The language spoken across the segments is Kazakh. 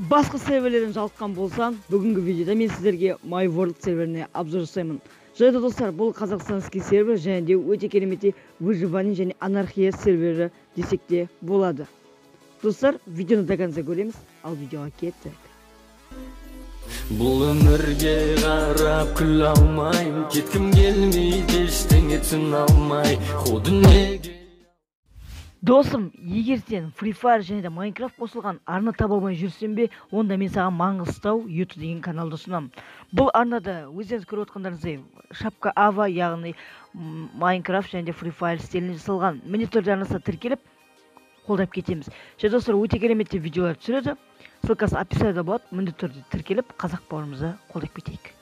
Басқа серверлерден жалыққан болсаң, бүгінгі видеода мен сіздерге My World серверіне обзор жасаймын. Жайды достар, бұл қазақстанский сервер және де өте керемет выживание және анархия сервері десек те болады. Достар, видеоны до конца көреміз, ал видеоға кеттік. Бұл өмірге қарап күле алмайым, кеткім келмейді, ештеңе түсіне алмай, неге. Досым, егер сен Free Fire және де Minecraft қосылған арна таба алмай жүрсен бе, онда мен саған Маңғыстау YouTube деген каналды ұсынамын. Бұл арнада өздеріңіз көріп отқандарыңыздай шапка ава, яғни Minecraft және де Free Fire стилінде жасалған. Міндетті түрде арнасына тіркеліп қолдап кетеміз. Және достар, өте керемет видеолар түсіреді. Ссылкасы описанияда болады. Міндетті түрде тіркеліп қазақ бауырымызды қолдап кетейік.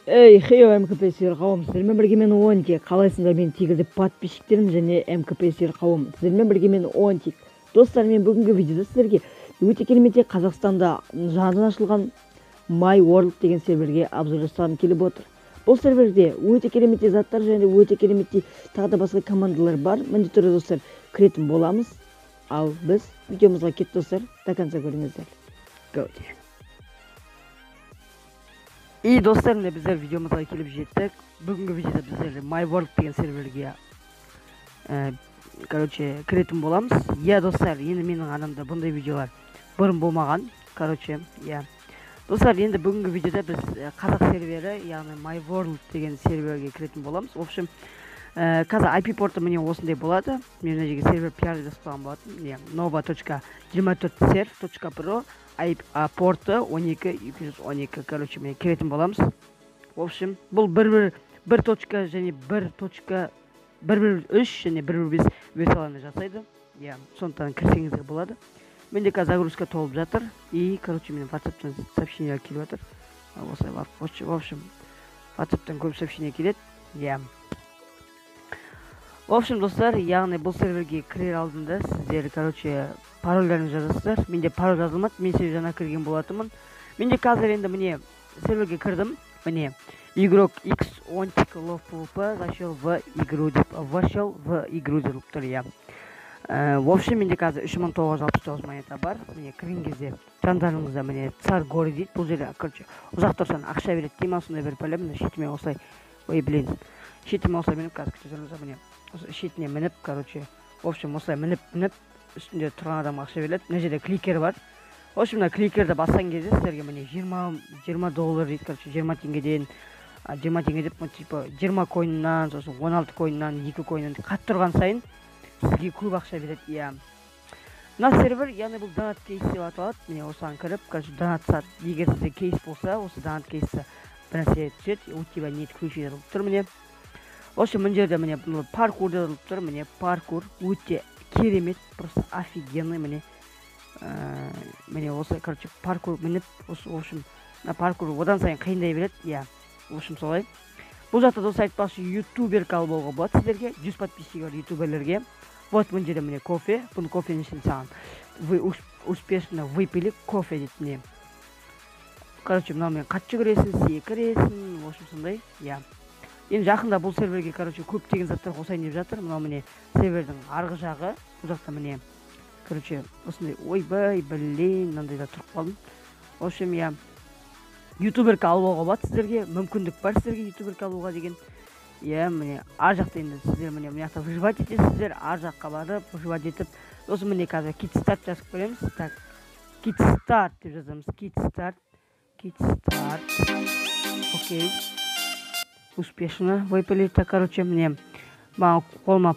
Эй, хейо МКП сервер қауым, сіздермен бірге мен Онтик. Қалайсыңдар мен тегілді подписчиктерім және МКП сервер қауым. Сіздермен бірге мен Онтик. Достар, мен бүгінгі видеода сіздерге өте керемет Қазақстанда жаңадан ашылған My World деген серверге обзор жасағым келіп отыр. Бұл серверде өте керемет заттар және өте керемет тағы да басқа командалар бар. Міндетті түрде достар кіретін боламыз. Ал біз видеомызға кеттік достар, до конца көріңіздер. Go. И достар, біздер видеомызға келіп жеттік. Бүгінгі видеода біздер My World деген серверге кіретін боламыз. Я достар, енді менің анамда бұндай видеолар бұрын болмаған. Достар, енді бүгінгі видеода біз қазақ сервері, яғни My World деген серверге кіретін боламыз. В общем, қазір IP порты міне осындай болады. Мен мына жерге сервер пиар жазып қойған болатын. nova.24serv.pro порты 12.212. Мен кіретін боламыз. В общем, бұл 1.1 точка және 1.1.3 және 1.1.5 версияларны жасайды. Сондықтан кірсеңіздер болады. Менде қазір загрузка толып жатыр. И, менің WhatsApp-тан сообщениялар келіп жатыр. В общем, WhatsApp-тан көп сообщение келеді. В общем, достар, яғни бұл серверге кірер алдында сіздер, парольдарын жазасыздар. Менде пароль жазылмады, мен сервер жаңа кірген болатынмын. Менде қазір енді міне серверге кірдім. Міне, игрок X Онтик Love PvP зашел в игру деп тұр. В общем, менде қазір 3969 монета бар. Міне кірген кезде жандарыңызда міне цар горы дейді. Бұл жерде, ұзақ тұрсан ақша береді деймін, сондай бір пәлем. Міне шетіме осылай, шетіме осылай мініп, қазір күтесіңіздер міне. Шетіне мініп, в общем, осылай мініп, үстінде тұрған адамға ақша беріледі. Мына жерде кликер бар. В общем, мына кликерді басқан кезде сіздерге міне $20 дейді, 20 теңгеден, 20 теңге деп, 20 койнынан, сосын 16 койнынан, 2 койнынан қатты тұрған сайын сізге көп ақша береді. Мына сервер, яғни бұл донат кейс деп аталады. Міне осыған кіріп, донат сат. Егер сізде кейс болса, осы донат кейсі бір нәрсе түседі. У тебя нет ключей деп тұр міне. В общем, мына жерде міне паркур деп тұр. Міне паркур өте керемет, просто офигенный. Міне осы, паркур мініп, в общем, паркур одан сайын қиындай береді. В общем, солай. Бұл жақта досы айтпақшы ютубер кал болуға болады сіздерге, 100 подписчик бар ютуберлерге. Вот мына жерде міне кофе, бұны кофені ішін саған. Вы успешно выпили кофе дейді міне. Мынау мен қатшы көресің, секіресің, в общем, сондай. Енді жақында бұл серверге көптеген заттар қосайын деп жатыр. Мынау міне сервердің арғы жағы. Бұл жақта міне осындай, ойбай, мынандай да тұрып қалдым. В общем, ютубер алуға болады сіздерге, мүмкіндік бар сіздерге ютубер алуға деген. Міне ар жақта енді сіздер міне жақта выживать етесіздер, ар жаққа барып выживать етіп. Осы міне қазір китстарт жазып көреміз. Так, китстарт деп жазамыз. Китстарт. Окей. Успешно выпали. Міне қолыма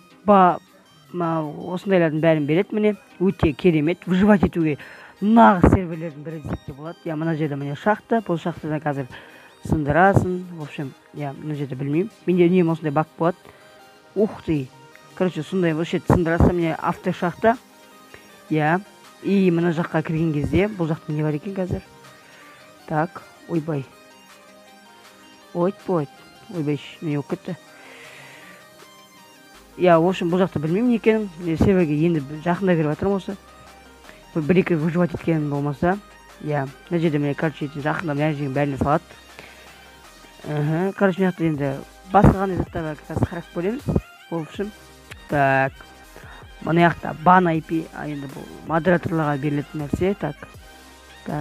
осындайлардың бәрін береді міне. Өте керемет. Выживать етуге нағыз серверлердің бірі десек болады. Мына жерде міне шахта. Бұл шахтада қазір сындырасын. В общем, мына жерде білмеймін. Менде үнем осындай бак болады. Ух ты. Сондай сындырасам міне автошахта. И мына жаққа кірген кезде, бұл жақта не бар екен қазір? Так, ойбай. Ойбай, не өп кетті. В общем, бұл жақта білмеймін екенін. Серверге енді жақында кіріп жатырмын осы. Бір-екі выживать еткенім болмаса. Мына жерде міне, жақында мына жердің бәріне салады. Мына жақта енді басқа қандай заттарға қарап көреміз. В общем, так, мына жақта ban IP, енді бұл модераторларға берілетін нәрсе. Так,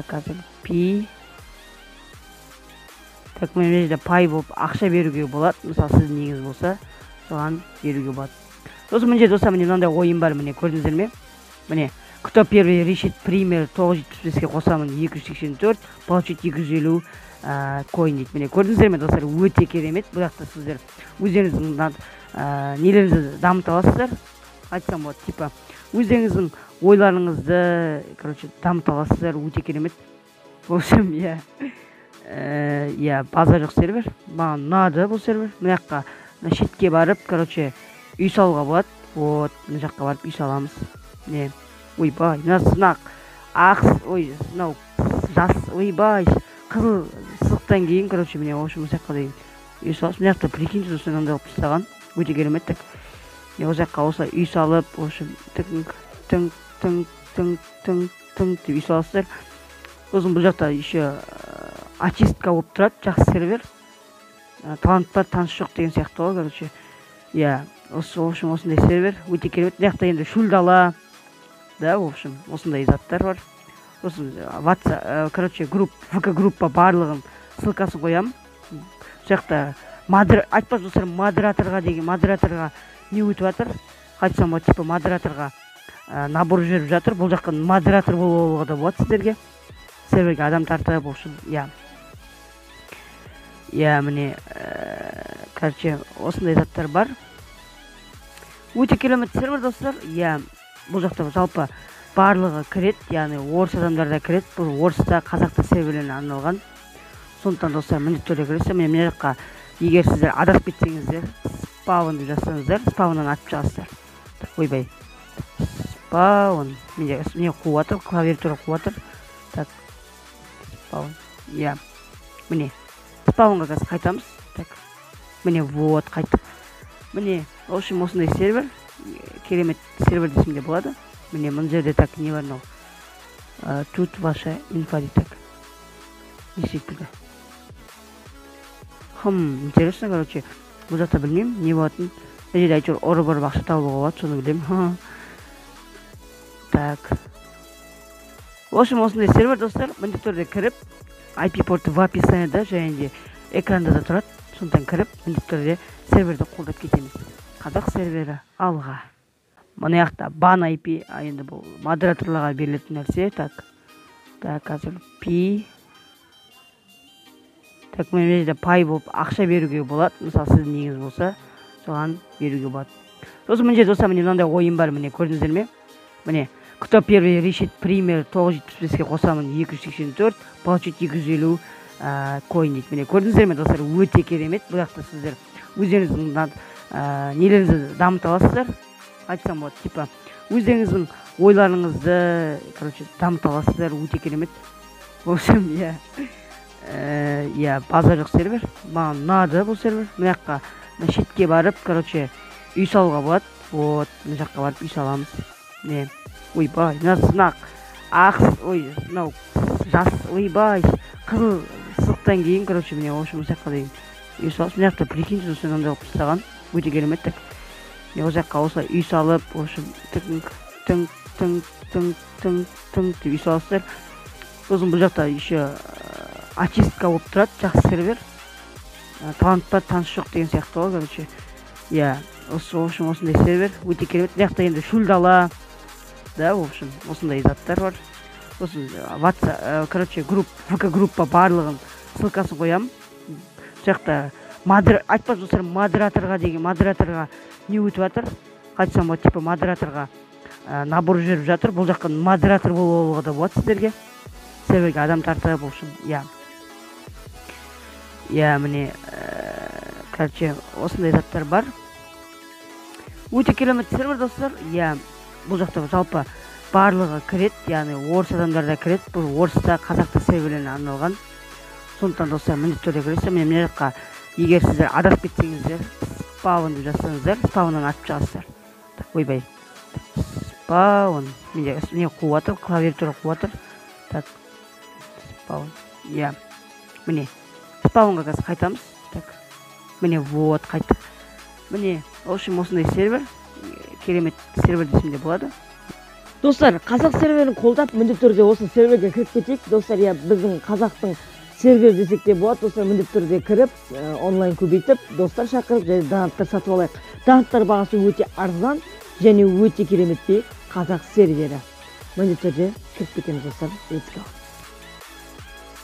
қазір P. Так, мен жерде пай болып ақша беруге болады. Мысалы, сіздің неңіз болса, соған беруге болады. Сосын мына жерде достар, міне мынандай ойын бар, міне көрдіңіздер ме? Міне, кто первый решит пример 975-ке қосамын 284, получить 250 коин дейді. Міне көрдіңіздер ме достар, өте керемет. Бұл жақта сіздер өздеріңіздің нелеріңізді дамыта аласыздар. Айтсам болады, типа өздеріңіздің ойларыңызды, дамыта аласыздар, өте керемет. В общем, база жоқ сервер. Маған ұнады бұл сервер. Мына жаққа шетке барып, үй салуға болады. Вот, мына жаққа барып үй саламыз. Не, ойбай, мына сынақ ақс, ой, мынау жас, ойбай, қызыл сызықтан кейін, міне, осы жаққа дейін үй салып, мына жақта прикиньте, достар, мынандай қылып тастаған. Өте керемет. Так, осы жаққа осылай үй салып, тың деп үй саласыздар. Сосын бұл жақта еще очистка болып тұрады, жақсы сервер. Талант бар, таныс жоқ деген сияқты ғой, в общем, осындай сервер, өте керемет. Мына жақта енді шульдала, да, в общем, осындай заттар бар. Сосын ВК группа барлығын ссылкасын қоямын. Бұл жақта айтпас достар, модераторға не өтіп жатыр. Айтсам болады, типа модераторға набор жүріп жатыр. Бұл жаққа модератор болуға да болады сіздерге. Серверге адам тартып, в общем, міне, осындай заттар бар. Өте керемет сервер достар. Бұл жақта жалпы барлығы кіреді, яғни орыс адамдар да кіреді. Бұл орыста, қазақта серверлеріне арналған. Сондықтан достар, міндетті түрде кіресіздер. Міне жаққа егер сіздер адасып кетсеңіздер, спаун деп жазсаңыздар, спауннан атып шығасыздар. Ойбай, спаун. Міне қуатыр, клавиатура қуатыр. Так, спаун. Міне спаунға қазір қайтамыз. Так, міне вот қайттық. Міне, в общем, осындай сервер, керемет сервер десем де болады. Міне мына жерде так не бар мынау. Тут ваша инфа дейді. Так, не секілді. Интересно, бұл жақта білмеймін, не болатын. Мына жерде әйтеуір ұры-бұрып ақша табуға болады, соны білемін. Так, в общем, осындай сервер достар, міндетті түрде кіріп, IP порты в описаниеда және де экранда да тұрады. Сондықтан кіріп, міндетті түрде серверді қолдап кетеміз. Қазақ сервері алға. Мына жақта ban IP, енді бұл модераторларға берілетін нәрсе. Так, қазір P. Так, мен жерде пай болып ақша беруге болады. Мысалы, сіздің неңіз болса, соған беруге болады. Сосын мына жерде достар, міне мынандай ойын бар, міне көрдіңіздер ме? Міне, кто первый решит пример 975-ке қосамын 284, получить 250 коин дейді. Міне көрдіңіздер ме достар, өте керемет. Бұл жақта сіздер өздеріңіздің нелеріңізді дамыта аласыздар. Айтсам болады, типа өздеріңіздің ойларыңызды, дамыта аласыздар, өте керемет. В общем, база жоқ сервер. Маған ұнады бұл сервер. Мына жаққа шетке барып, үй салуға болады. Вот, мына жаққа барып үй саламыз. Не, ойбай, мына сынақ ақс, ой, мынау жас, ойбай, қызыл сызықтан кейін, міне, в общем, осы жаққа дейін үй салып, мына жақта прикиньте, достар, мынандай қылып тастаған. Өте керемет. Так, осы жаққа осылай үй салып, в общем, тың деп үй саласыздар. Сосын бұл жақта еще очистка болып тұрады, жақсы сервер. Талант бар, таныс жоқ деген сияқты ғой, в общем, осындай сервер, өте керемет. Мына жақта енді шульдала, да, в общем, осындай заттар бар. Сосын ВК группа барлығын ссылкасын қоямын. Бұл жақта айтпас достар, модераторға не өтіп жатыр. Айтсам болады, типа модераторға набор жүріп жатыр. Бұл жаққа модератор болуға да болады сіздерге. Серверге адам тартып, в общем, міне, осындай заттар бар. Өте керемет сервер достар. Бұл жақта жалпы барлығы кіреді, яғни орыс адамдар да кіреді. Бұл орыста, қазақта серверлеріне арналған. Сондықтан достар, міндетті түрде кіресіздер. Міне жаққа егер сіздер адасып кетсеңіздер, спаун деп жазсаңыздар, спауннан атып шығасыздар. Ойбай, спаун. Міне қуатыр, клавиатура қуатыр. Так, спаун. Міне спаунға қазір қайтамыз. Так, міне вот қайттық. Міне, в общем, осындай сервер, керемет сервер десем де болады. Достар, қазақ серверін қолдап, міндетті түрде осы серверге кіріп кетейік. Достар, я біздің қазақтың сервер десек те болады. Достар, міндетті түрде кіріп, онлайн көбейтіп, достар шақырып, және донаттар сатып алайық. Донаттар бағасы өте арзан және өте керемет қазақ сервері. Міндетті түрде кіріп кетеміз, достар. Let's go.